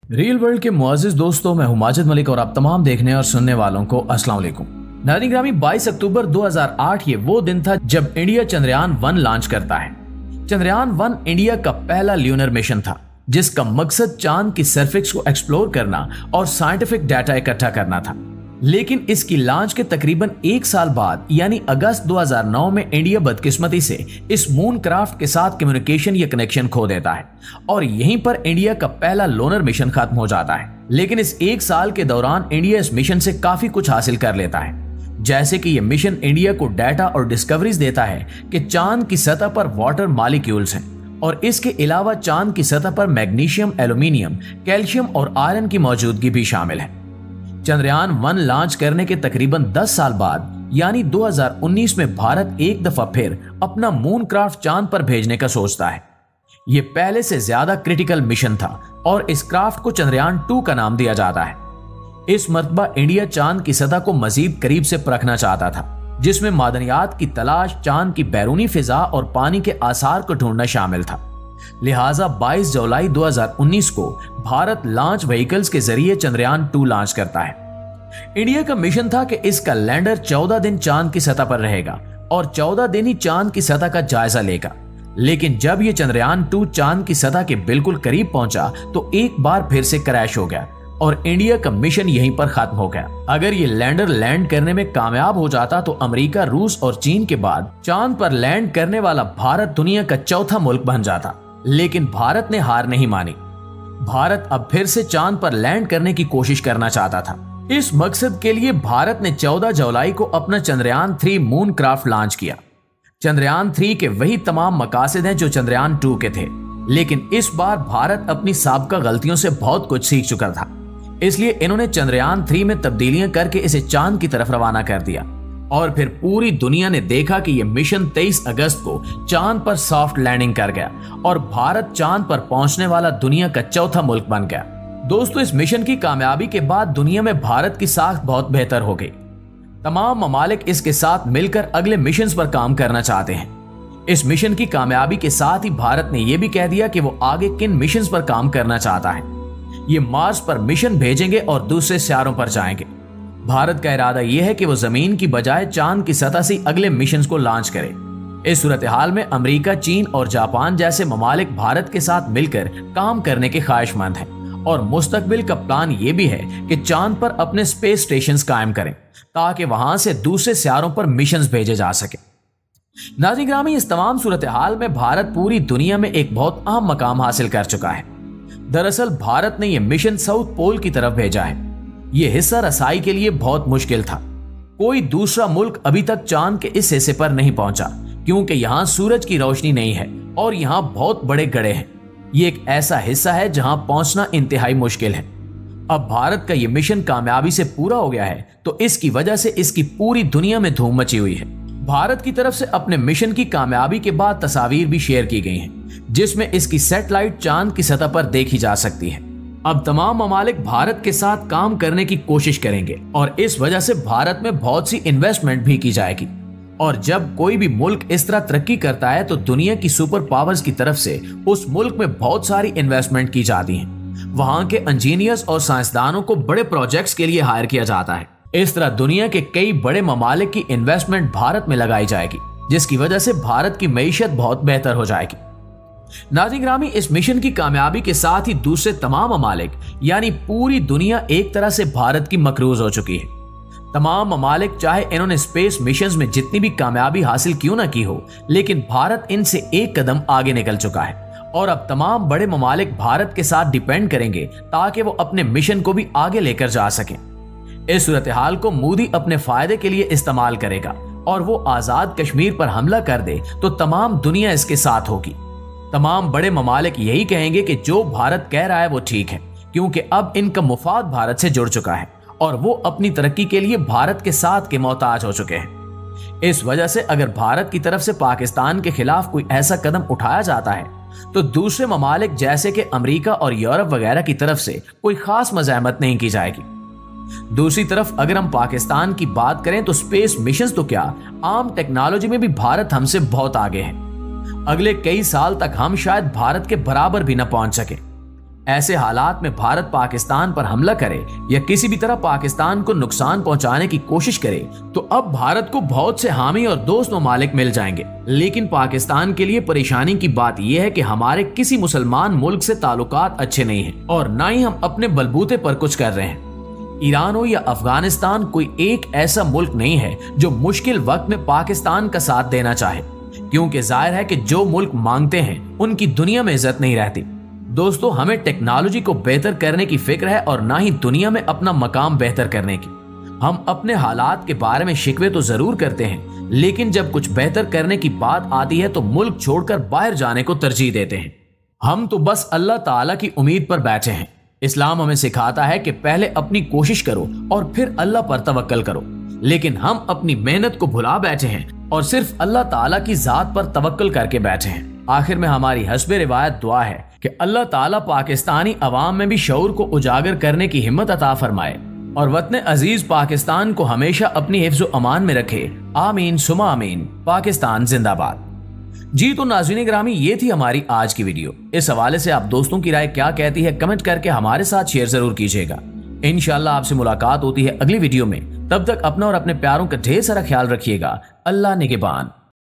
Real world के मुअज़्ज़िज़ दोस्तों, मैं हूं माजिद मलिक और आप तमाम देखने और सुनने वालों को अस्सलाम वालेकुम। नाज़रीन ग्रामी, 22 अक्टूबर 2008 ये वो दिन था जब इंडिया चंद्रयान 1 लॉन्च करता है। चंद्रयान 1 इंडिया का पहला ल्यूनर मिशन था जिसका मकसद चांद की सरफेस को एक्सप्लोर करना और साइंटिफिक डाटा इकट्ठा करना था। लेकिन इसकी लॉन्च के तकरीबन एक साल बाद यानी अगस्त 2009 में इंडिया बदकिस्मती से इस मून क्राफ्ट के साथ कम्युनिकेशन या कनेक्शन खो देता है और यहीं पर इंडिया का पहला लोनर मिशन खत्म हो जाता है। लेकिन इस एक साल के दौरान इंडिया इस मिशन से काफी कुछ हासिल कर लेता है, जैसे कि यह मिशन इंडिया को डाटा और डिस्कवरीज देता है कि चांद की सतह पर वाटर मॉलिक्यूल्स हैं और इसके अलावा चांद की सतह पर मैग्नीशियम, एल्यूमिनियम, कैल्शियम और आयरन की मौजूदगी भी शामिल है। चंद्रयान 1 लॉन्च करने के तकरीबन 10 साल बाद यानी 2019 में भारत एक दफा फिर अपना मून क्राफ्ट चांद पर भेजने का सोचता है। यह पहले से ज्यादा क्रिटिकल मिशन था और इस क्राफ्ट को चंद्रयान 2 का नाम दिया जाता है। इस मर्तबा इंडिया चांद की सतह को मजीद करीब से परखना चाहता था, जिसमें मादनियात की तलाश, चांद की बैरूनी फिजा और पानी के आसार को ढूंढना शामिल था। लिहाजा 22 जुलाई 2019 को भारत लॉन्च व्हीकल्स के जरिए चंद्रयान 2 लॉन्च करता है। इंडिया का मिशन था कि इसका लैंडर 14 दिन चांद की सतह पर रहेगा और 14 दिन ही चांद की सतह का जायजा लेगा। लेकिन जब यह चंद्रयान 2 चांद की सतह के बिल्कुल करीब पहुंचा तो एक बार फिर से क्रैश हो गया और इंडिया का मिशन यहीं पर खत्म हो गया। अगर ये लैंडर लैंड करने में कामयाब हो जाता तो अमेरिका, रूस और चीन के बाद चांद पर लैंड करने वाला भारत दुनिया का चौथा मुल्क बन जाता। लेकिन भारत ने हार नहीं मानी। भारत अब फिर से चांद पर लैंड करने की कोशिश करना चाहता था। इस मकसद के लिए भारत ने 14 जुलाई को अपना चंद्रयान 3 मून क्राफ्ट लॉन्च किया। चंद्रयान 3 के वही तमाम मकासद हैं जो चंद्रयान 2 के थे, लेकिन इस बार भारत अपनी साबिका गलतियों से बहुत कुछ सीख चुका था। इसलिए इन्होंने चंद्रयान 3 में तब्दीलियां करके इसे चांद की तरफ रवाना कर दिया और फिर पूरी दुनिया ने देखा कि यह मिशन 23 अगस्त को चांद पर सॉफ्ट लैंडिंग कर गया और भारत चांद पर पहुंचने वाला दुनिया का चौथा मुल्क बन गया। दोस्तों, इस मिशन की कामयाबी के बाद दुनिया में भारत की साख बहुत बेहतर हो गई। तमाम ममालिक इसके साथ मिलकर अगले मिशन पर काम करना चाहते हैं। इस मिशन की कामयाबी के साथ ही भारत ने यह भी कह दिया कि वो आगे किन मिशन पर काम करना चाहता है। ये मार्स पर मिशन भेजेंगे और दूसरे सितारों पर जाएंगे। भारत का इरादा यह है कि वो जमीन की बजाय चांद की सतह से अगले मिशन को लॉन्च करे। इस सूरत हाल में अमेरिका, चीन और जापान जैसे ममालिक भारत के साथ मिलकर काम करने के ख्वाहिशमंद हैं और मुस्तकबिल का प्लान ये भी है कि चांद पर अपने स्पेस स्टेशंस कायम करें ताकि वहां से दूसरे सितारों पर मिशंस भेजे जा सके। नाज़रीन ग्रामी, इस तमाम सूरत हाल में भारत पूरी दुनिया में एक बहुत अहम मकाम हासिल कर चुका है। दरअसल भारत ने यह मिशन साउथ पोल की तरफ भेजा है। यह हिस्सा रसाई के लिए बहुत मुश्किल था। कोई दूसरा मुल्क अभी तक चांद के इस हिस्से पर नहीं पहुंचा क्योंकि यहां सूरज की रोशनी नहीं है और यहां बहुत बड़े गड्ढे हैं। यह एक ऐसा हिस्सा है जहां पहुंचना इंतहाई मुश्किल है। अब भारत का यह मिशन कामयाबी से पूरा हो गया है तो इसकी वजह से इसकी पूरी दुनिया में धूम मची हुई है। भारत की तरफ से अपने मिशन की कामयाबी के बाद तस्वीर भी शेयर की गई हैं जिसमें इसकी सैटेलाइट चांद की सतह पर देखी जा सकती है। अब तमाम ममालिक भारत के साथ काम करने की कोशिश करेंगे और इस वजह से भारत में बहुत सी इन्वेस्टमेंट भी की जाएगी। और जब कोई भी मुल्क इस तरह तरक्की करता है तो दुनिया की सुपर पावर्स की तरफ से उस मुल्क में बहुत सारी इन्वेस्टमेंट की जाती हैं। वहां के इंजीनियर्स और साइंसदानों को बड़े प्रोजेक्ट्स के लिए हायर किया जाता है। इस तरह दुनिया के कई बड़े ममालिक की इन्वेस्टमेंट भारत में लगाई जाएगी, जिसकी वजह से भारत की मईशत बहुत बेहतर हो जाएगी। नाज़रीन ग्रामी, इस मिशन की कामयाबी के साथ ही दूसरे तमाम ममालिक यानी पूरी दुनिया एक तरह से भारत की मकरूज हो चुकी है। तमाम ममालिक चाहे इन्होंने स्पेस मिशंस में जितनी भी कामयाबी हासिल क्यों ना की हो, लेकिन भारत इनसे एक कदम आगे निकल चुका है और अब तमाम बड़े ममालिक भारत के साथ डिपेंड करेंगे ताकि वो अपने मिशन को भी आगे लेकर जा सकें। इस सूरत हाल को मोदी अपने फायदे के लिए इस्तेमाल करेगा और वो आजाद कश्मीर पर हमला कर दे तो तमाम दुनिया इसके साथ होगी। तमाम बड़े ममालिक यही कहेंगे कि जो भारत कह रहा है वो ठीक है क्योंकि अब इनका मुफाद भारत से जुड़ चुका है और वो अपनी तरक्की के लिए भारत के साथ के मोहताज हो चुके हैं। इस वजह से अगर भारत की तरफ से पाकिस्तान के खिलाफ कोई ऐसा कदम उठाया जाता है तो दूसरे ममालिक जैसे कि अमेरिका और यूरोप वगैरह की तरफ से कोई खास मज़ाहमत नहीं की जाएगी। दूसरी तरफ अगर हम पाकिस्तान की बात करें तो स्पेस मिशन तो क्या, आम टेक्नोलॉजी में भी भारत हमसे बहुत आगे है। अगले कई साल तक हम शायद भारत के बराबर भी न पहुंच सके। ऐसे हालात में भारत पाकिस्तान पर हमला करे या किसी भी तरह पाकिस्तान को नुकसान पहुंचाने की कोशिश करे तो अब भारत को बहुत से हामी और दोस्त ममालिक मिल जाएंगे। लेकिन पाकिस्तान के लिए परेशानी की बात यह है कि हमारे किसी मुसलमान मुल्क से ताल्लुकात अच्छे नहीं हैं और न ही हम अपने बलबूते पर कुछ कर रहे हैं। ईरान हो या अफगानिस्तान, कोई एक ऐसा मुल्क नहीं है जो मुश्किल वक्त में पाकिस्तान का साथ देना चाहे, क्योंकि जाहिर है कि जो मुल्क मांगते हैं उनकी दुनिया में इज्जत नहीं रहती। दोस्तों, हमें टेक्नोलॉजी को बेहतर करने की फिक्र है और ना ही दुनिया में अपना मकाम बेहतर करने की। हम अपने हालात के बारे में शिकवे तो जरूर करते हैं, लेकिन जब कुछ बेहतर करने की बात आती है तो मुल्क छोड़कर बाहर जाने को तरजीह देते हैं। हम तो बस अल्लाह ताला की उम्मीद पर बैठे हैं। इस्लाम हमें सिखाता है कि पहले अपनी कोशिश करो और फिर अल्लाह पर तवक्कल करो, लेकिन हम अपनी मेहनत को भुला बैठे हैं और सिर्फ अल्लाह ताला की जात पर तवक्कल करके बैठे हैं। आखिर में हमारी हस्बे रिवायत दुआ है कि अल्लाह ताला पाकिस्तानी अवाम में भी शऊर को उजागर करने की हिम्मत अता फरमाए और वतन अजीज पाकिस्तान को हमेशा अपनी हिफ्ज़ व अमान में रखे। आमीन सुमा आमीन। पाकिस्तान जिंदाबाद। जी तो नाज़रीन ग्रामी, ये थी हमारी आज की वीडियो। इस हवाले से आप दोस्तों की राय क्या कहती है कमेंट करके हमारे साथ शेयर जरूर कीजिएगा। इंशाल्लाह आपसे मुलाकात होती है अगली वीडियो में। तब तक अपना और अपने प्यारों का ढेर सारा ख्याल रखिएगा। अल्लाह निगहबान।